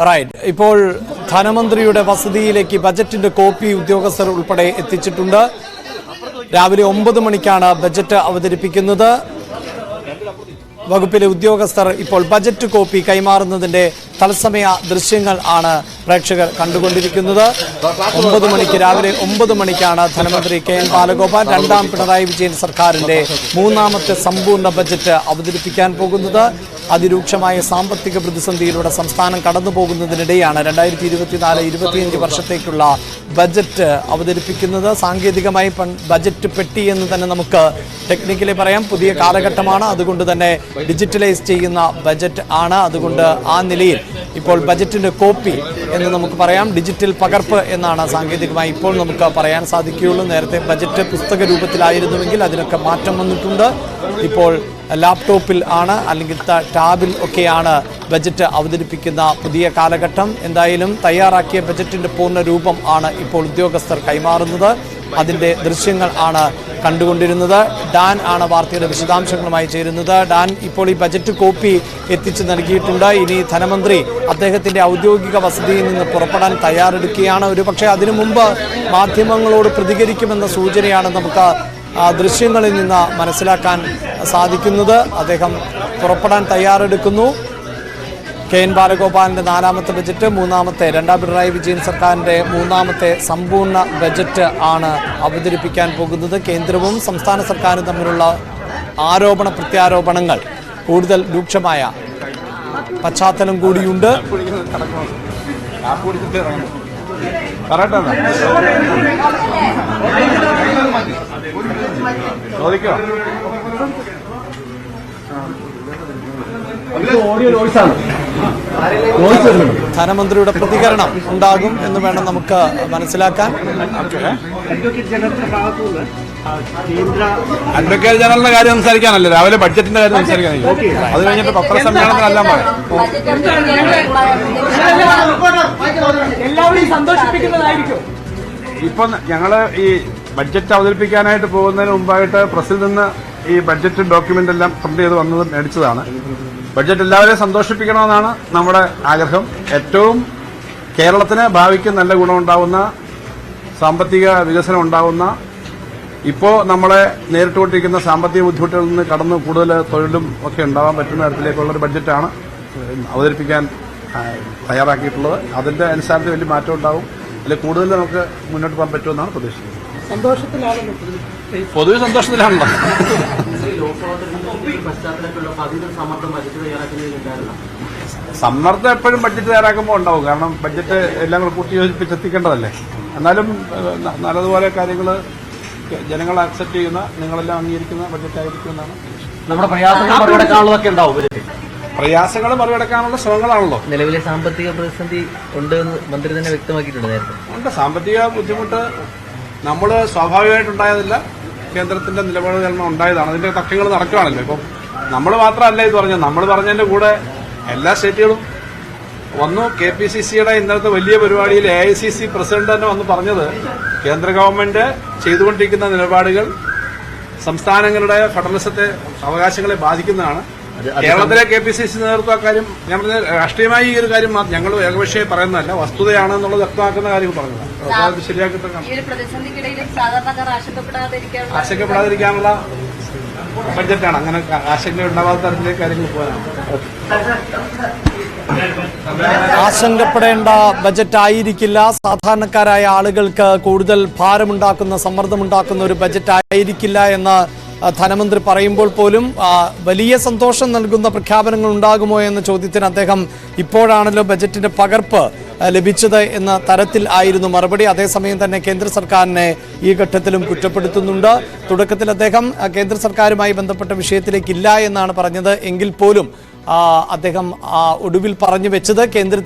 Right. ഇപ്പോൾ ധനമന്ത്രിയുടെ വസതിയിലേക്ക് ബജറ്റിന്റെ copy ഉദ്യോഗസ്ഥർ ഉൾപ്പെടെ എത്തിച്ചിട്ടുണ്ട്. രാവിലെ 9 മണിക്കാണ് ബജറ്റ് അവതരിപ്പിക്കുന്നത്. വകുപ്പിലെ ഉദ്യോഗസ്ഥർ ഇപ്പോൾ ബജറ്റ് കോപ്പി കൈമാറുന്നതിന്റെ തത്സമയ ദൃശ്യങ്ങൾ ആണ് പ്രേക്ഷകർ കണ്ടുകൊണ്ടിരിക്കുന്നത്. രാവിലെ 9 മണിക്കാണ് ധനമന്ത്രി KN ബാലഗോപാൽ രണ്ടാം പിണറായി വിജയൻ സർക്കാരിന്റെ മൂന്നാമത്തെ സമ്പൂർണ്ണ ബജറ്റ് അവതരിപ്പിക്കാൻ പോകുന്നത്. അതിരൂക്ഷമായ സാമ്പത്തിക പ്രതിസന്ധിയിലൂടെ സംസ്ഥാനം കടന്നു പോകുന്നതിനിടെയാണ് 2024-25 വർഷത്തേക്കുള്ള ബജറ്റ് അവതരിപ്പിക്കുന്നത്. സാങ്കേതികമായി ബജറ്റ് പെട്ടി എന്ന് തന്നെ നമുക്ക് ടെക്നിക്കലി പറയാം. പുതിയ കാലഘട്ടമാണ്, അതുകൊണ്ട് തന്നെ ഡിജിറ്റലൈസ് ചെയ്യുന്ന ബജറ്റ് ആണ്. അതുകൊണ്ട് ആ നിലയിൽ ഇപ്പോൾ ബജറ്റിന്റെ കോപ്പി എന്ന് നമുക്ക് പറയാം. ഡിജിറ്റൽ പകർപ്പ് എന്നാണ് സാങ്കേതികമായി ഇപ്പോൾ നമുക്ക് പറയാൻ സാധിക്കുകയുള്ളൂ. നേരത്തെ ബജറ്റ് പുസ്തക രൂപത്തിലായിരുന്നുവെങ്കിൽ അതിനൊക്കെ മാറ്റം വന്നിട്ടുണ്ട്. ഇപ്പോൾ ലാപ്ടോപ്പിൽ ആണ് അല്ലെങ്കിൽ ടാബിൽ ഒക്കെയാണ് ബജറ്റ് അവതരിപ്പിക്കുന്ന പുതിയ കാലഘട്ടം. എന്തായാലും തയ്യാറാക്കിയ ബജറ്റിന്റെ പൂർണ്ണ രൂപം ആണ് ഇപ്പോൾ ഉദ്യോഗസ്ഥർ കൈമാറുന്നത്. അതിന്റെ ദൃശ്യങ്ങൾ ആണ് കണ്ടുകൊണ്ടിരുന്നത്. ഡാൻ ആണ് വാർത്തയുടെ വിശദാംശങ്ങളുമായി ചേരുന്നത്. ഡാൻ, ഇപ്പോൾ ഈ ബജറ്റ് കോപ്പി എത്തിച്ചു നൽകിയിട്ടുണ്ട്. ഇനി ധനമന്ത്രി അദ്ദേഹത്തിന്റെ ഔദ്യോഗിക വസതിയിൽ നിന്ന് പുറപ്പെടാൻ തയ്യാറെടുക്കുകയാണ്. ഒരുപക്ഷെ അതിനു മുമ്പ് മാധ്യമങ്ങളോട് പ്രതികരിക്കുമെന്ന സൂചനയാണ് നമുക്ക് ദൃശ്യങ്ങളിൽ നിന്ന് മനസ്സിലാക്കാൻ സാധിക്കുന്നത്. അദ്ദേഹം പുറപ്പെടാൻ തയ്യാറെടുക്കുന്നു. KN ബാലഗോപാലിന്റെ 4ാമത്തെ ബജറ്റ്, രണ്ടാം പിണറായി വിജയൻ സർക്കാരിന്റെ 3ാമത്തെ സമ്പൂർണ്ണ ബജറ്റ് ആണ് അവതരിപ്പിക്കാൻ പോകുന്നത്. കേന്ദ്രവും സംസ്ഥാന സർക്കാരും തമ്മിലുള്ള ആരോപണ പ്രത്യാരോപണങ്ങൾ കൂടുതൽ രൂക്ഷമായ പശ്ചാത്തലം കൂടിയുണ്ട്. ധനമന്ത്രിയുടെ പ്രതികരണം ഉണ്ടാകും എന്ന് വേണം നമുക്ക് മനസ്സിലാക്കാൻ. അഡ്വക്കേറ്റ് ജനറലിന്റെ കാര്യം സംസാരിക്കാനല്ലേ, രാവിലെ ബഡ്ജറ്റിന്റെ കാര്യം സംസാരിക്കാനല്ലോ. അത് കഴിഞ്ഞിട്ട് പത്രസമ്മേളനത്തിനെല്ലാം പറയാം. ഇപ്പൊ ഞങ്ങള് ഈ ബഡ്ജറ്റ് അവതരിപ്പിക്കാനായിട്ട് പോകുന്നതിന് മുമ്പായിട്ട് പ്രസിൽ നിന്ന് ഈ ബഡ്ജറ്റ് ഡോക്യുമെന്റ് എല്ലാം പ്രിന്റ് ചെയ്ത് വന്നത് മേടിച്ചതാണ്. ബഡ്ജറ്റ് എല്ലാവരെയും സന്തോഷിപ്പിക്കണമെന്നാണ് നമ്മുടെ ആഗ്രഹം. ഏറ്റവും കേരളത്തിന് ഭാവിക്ക് നല്ല ഗുണമുണ്ടാവുന്ന, സാമ്പത്തിക വികസനം ഉണ്ടാവുന്ന, ഇപ്പോൾ നമ്മളെ നേരിട്ടുകൊണ്ടിരിക്കുന്ന സാമ്പത്തിക ബുദ്ധിമുട്ടുകളിൽ നിന്ന് കടന്ന് കൂടുതൽ തൊഴിലും ഒക്കെ ഉണ്ടാവാൻ പറ്റുന്ന തരത്തിലേക്കുള്ളൊരു ബഡ്ജറ്റാണ് അവതരിപ്പിക്കാൻ തയ്യാറാക്കിയിട്ടുള്ളത്. അതിന്റെ അനുസരിച്ച് വലിയ മാറ്റം ഉണ്ടാവും. അല്ലെങ്കിൽ കൂടുതൽ നമുക്ക് മുന്നോട്ട് പോകാൻ പറ്റുമെന്നാണ് പ്രതീക്ഷിക്കുന്നത്. പൊതുവെ സന്തോഷത്തിലാണല്ലോ. സമ്മർദ്ദം എപ്പോഴും ബഡ്ജറ്റ് തയ്യാറാക്കുമ്പോൾ ഉണ്ടാവും. കാരണം ബഡ്ജറ്റ് എല്ലാം കൂടെ കൂട്ടി യോജിപ്പിച്ചെത്തിക്കേണ്ടതല്ലേ. എന്നാലും നല്ലതുപോലെ കാര്യങ്ങൾ ജനങ്ങൾ അക്സെപ്റ്റ് ചെയ്യുന്ന, നിങ്ങളെല്ലാം അംഗീകരിക്കുന്ന ബഡ്ജറ്റ് ആയിരിക്കുമെന്നാണ് നമ്മുടെ പ്രയാസങ്ങൾ മറികടക്കാനുള്ള ശ്രമങ്ങളാണല്ലോ. നിലവിലെ സാമ്പത്തിക പ്രതിസന്ധി ഉണ്ട് എന്ന് മന്ത്രി തന്നെ വ്യക്തമാക്കിയിട്ടുണ്ട് നേരത്തെ. ഉണ്ട്, സാമ്പത്തിക ബുദ്ധിമുട്ട് നമ്മൾ സ്വാഭാവികമായിട്ടുണ്ടായതല്ല, കേന്ദ്രത്തിന്റെ നിലപാടുകൾ ഉണ്ടായതാണ്. അതിന്റെ തർക്കങ്ങൾ നടക്കുകയാണല്ലോ. ഇപ്പം നമ്മൾ മാത്രമല്ല ഇത് പറഞ്ഞത്, നമ്മൾ പറഞ്ഞതിന്റെ കൂടെ എല്ലാ സ്റ്റേറ്റുകളും വന്നു. KPCCയുടെ ഇന്നലത്തെ വലിയ പരിപാടിയിൽ AICC പ്രസിഡന്റ് തന്നെ വന്ന് പറഞ്ഞത് കേന്ദ്ര ഗവൺമെന്റ് ചെയ്തുകൊണ്ടിരിക്കുന്ന നിലപാടുകൾ സംസ്ഥാനങ്ങളുടെ ഫെഡറലിസത്തെ, അവകാശങ്ങളെ ബാധിക്കുന്നതാണ്. കേരളത്തിലെ KPCC നേതൃത്വം അക്കാര്യം, ഞാൻ പറഞ്ഞ രാഷ്ട്രീയമായി ഈ ഒരു കാര്യം ഞങ്ങൾ ഏകപക്ഷീയമായി പറയുന്നതല്ല, വസ്തുതയാണെന്നുള്ളത് വ്യക്തമാക്കുന്ന കാര്യം പറഞ്ഞതാണ്. ശരിയാക്കിയിട്ട് ആശങ്കപ്പെടാതിരിക്കാനുള്ള ബഡ്ജറ്റാണ്. അങ്ങനെ ആശങ്ക ഉണ്ടാവാത്ത തരത്തിലേക്ക് കാര്യങ്ങൾ പോകാനാണ്. ആശങ്കപ്പെടേണ്ട ബജറ്റ് ആയിരിക്കില്ല. സാധാരണക്കാരായ ആളുകൾക്ക് കൂടുതൽ ഭാരമുണ്ടാക്കുന്ന, സമ്മർദ്ദമുണ്ടാക്കുന്ന ഒരു ബജറ്റ് ആയിരിക്കില്ല എന്ന് ധനമന്ത്രി പറയുമ്പോൾ പോലും വലിയ സന്തോഷം നൽകുന്ന പ്രഖ്യാപനങ്ങൾ ഉണ്ടാകുമോ എന്ന ചോദ്യത്തിന് അദ്ദേഹം ഇപ്പോഴാണല്ലോ ബജറ്റിന്റെ പകർപ്പ് ലഭിച്ചത് എന്ന തരത്തിൽ ആയിരുന്നു മറുപടി. അതേസമയം തന്നെ കേന്ദ്ര സർക്കാരിനെ ഈ ഘട്ടത്തിലും കുറ്റപ്പെടുത്തുന്നുണ്ട്. തുടക്കത്തിൽ അദ്ദേഹം കേന്ദ്ര സർക്കാരുമായി ബന്ധപ്പെട്ട വിഷയത്തിലേക്കില്ല എന്നാണ് പറഞ്ഞത്. എങ്കിൽ പോലും അദ്ദേഹം ഒടുവിൽ പറഞ്ഞു വെച്ചത് കേന്ദ്ര